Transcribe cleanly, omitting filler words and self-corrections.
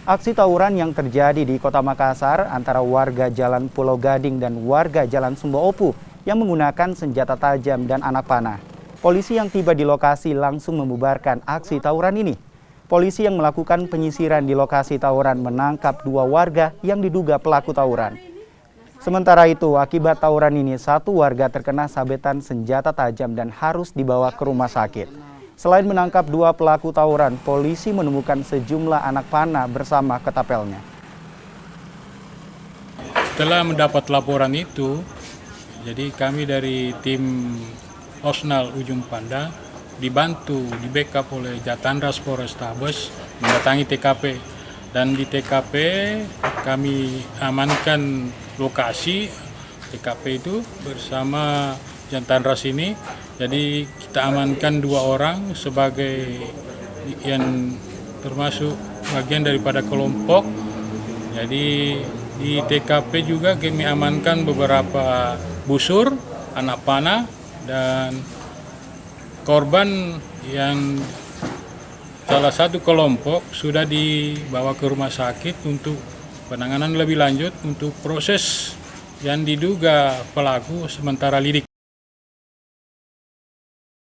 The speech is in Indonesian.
Aksi tawuran yang terjadi di Kota Makassar antara warga Jalan Pulau Gading dan warga Jalan Sumba Opu yang menggunakan senjata tajam dan anak panah. Polisi yang tiba di lokasi langsung membubarkan aksi tawuran ini. Polisi yang melakukan penyisiran di lokasi tawuran menangkap 2 warga yang diduga pelaku tawuran. Sementara itu, akibat tawuran ini, 1 warga terkena sabetan senjata tajam dan harus dibawa ke rumah sakit. Selain menangkap 2 pelaku tawuran, polisi menemukan sejumlah anak panah bersama ketapelnya. Setelah mendapat laporan itu, jadi kami dari tim Osnal Ujung Pandang dibantu, di backup oleh Jatandras Polrestabes mendatangi TKP. Dan di TKP kami amankan lokasi TKP itu bersama Jatandras ini. Jadi kita amankan 2 orang sebagai yang termasuk bagian daripada kelompok. Jadi di TKP juga kami amankan beberapa busur, anak panah, dan korban yang salah satu kelompok sudah dibawa ke rumah sakit untuk penanganan lebih lanjut untuk proses yang diduga pelaku sementara lidik.